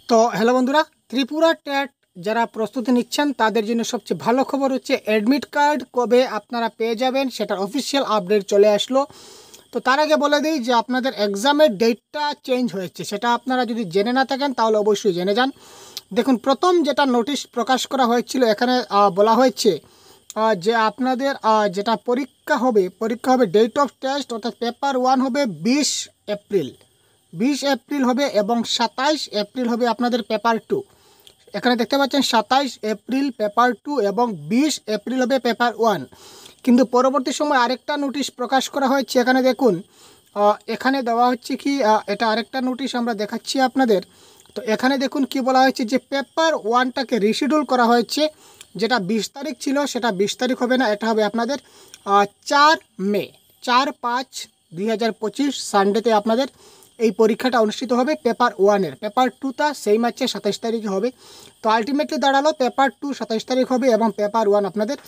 তো হ্যালো বন্ধুরা, ত্রিপুরা টেট যারা প্রস্তুতি নিচ্ছেন তাদের জন্য সবচেয়ে ভালো খবর হচ্ছে অ্যাডমিট কার্ড কবে আপনারা পেয়ে যাবেন সেটার অফিসিয়াল আপডেট চলে আসলো। তো তার আগে বলে দিই যে আপনাদের এক্সামের ডেটটা চেঞ্জ হয়েছে, সেটা আপনারা যদি জেনে না থাকেন তাহলে অবশ্যই জেনে যান। দেখুন, প্রথম যেটা নোটিশ প্রকাশ করা হয়েছিল এখানে বলা হয়েছে যে আপনাদের যেটা পরীক্ষা হবে ডেট অফ টেস্ট অর্থাৎ পেপার 1 হবে 20 এপ্রিল হবে এবং 27 এপ্রিল হবে আপনাদের পেপার 2। এখানে দেখতে পাচ্ছেন 27 এপ্রিল পেপার 2 এবং 20 এপ্রিল হবে পেপার 1। কিন্তু পরবর্তী সময় আরেকটা নোটিশ প্রকাশ করা হয়েছে। এখানে দেখুন, এখানে দেওয়া হচ্ছে কি, এটা আরেকটা নোটিশ আমরা দেখাচ্ছি আপনাদের। তো এখানে দেখুন কি বলা হয়েছে যে পেপার 1টাকে রিশিডিউল করা হয়েছে। যেটা 20 তারিখ ছিল সেটা 20 তারিখ হবে না, এটা হবে আপনাদের 4 মে, 4/5/2025 সানডেতে আপনাদের এই পরীক্ষাটা অনুষ্ঠিত হবে পেপার 1-এর। পেপার 2টা সেই মার্চে 27 তারিখে হবে। তো আলটিমেটলি দাঁড়ালো পেপার 2 27 তারিখ হবে এবং পেপার 1 আপনাদের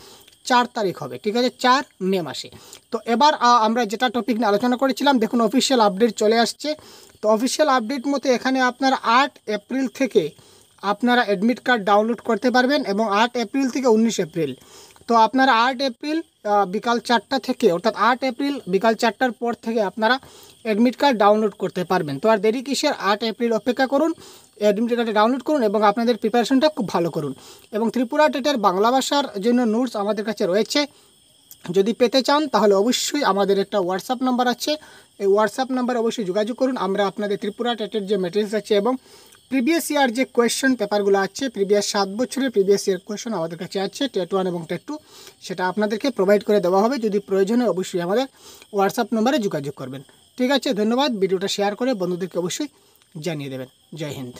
4 তারিখ হবে, ঠিক আছে, 4 মে মাসে। তো এবার আমরা যেটা টপিক নিয়ে আলোচনা করেছিলাম, দেখুন অফিসিয়াল আপডেট চলে আসছে। তো অফিসিয়াল আপডেট মতো এখানে আপনার 8 এপ্রিল থেকে আপনারা অ্যাডমিট কার্ড ডাউনলোড করতে পারবেন এবং 8 এপ্রিল থেকে 19 এপ্রিল। তো আপনারা 8 এপ্রিল বিকাল 4টা থেকে, অর্থাৎ 8 এপ্রিল বিকাল 4টার পর থেকে আপনারা অ্যাডমিট কার্ড ডাউনলোড করতে পারবেন। তো আর দেরি কিসের, 8 এপ্রিল অপেক্ষা করুন, অ্যাডমিট কার্ডে ডাউনলোড করুন এবং আপনাদের প্রিপারেশনটা খুব ভালো করুন। এবং ত্রিপুরা টেটের বাংলা ভাষার জন্য নোটস আমাদের কাছে রয়েছে, যদি পেতে চান তাহলে অবশ্যই আমাদের একটা হোয়াটসঅ্যাপ নাম্বার আছে, এই হোয়াটসঅ্যাপ নাম্বারে অবশ্যই যোগাযোগ করুন। আমরা আপনাদের ত্রিপুরা টেটের যে মেটেরিয়ালস আছে এবং প্রিভিয়াস ইয়ার যে কোয়েশ্চেন পেপারগুলো আছে, প্রিভিয়াস 7 বছরের প্রিভিয়াস ইয়ার কোয়েশ্চেন আমাদের কাছে আছে, টেট 1 এবং টেট 2, সেটা আপনাদেরকে প্রোভাইড করে দেওয়া হবে। যদি প্রয়োজনে অবশ্যই আমাদের হোয়াটসঅ্যাপ নম্বরে যোগাযোগ করবেন। ঠিক আছে, ধন্যবাদ। ভিডিওটা শেয়ার করে বন্ধুদেরকে অবশ্যই জানিয়ে দেবেন। জয় হিন্দ।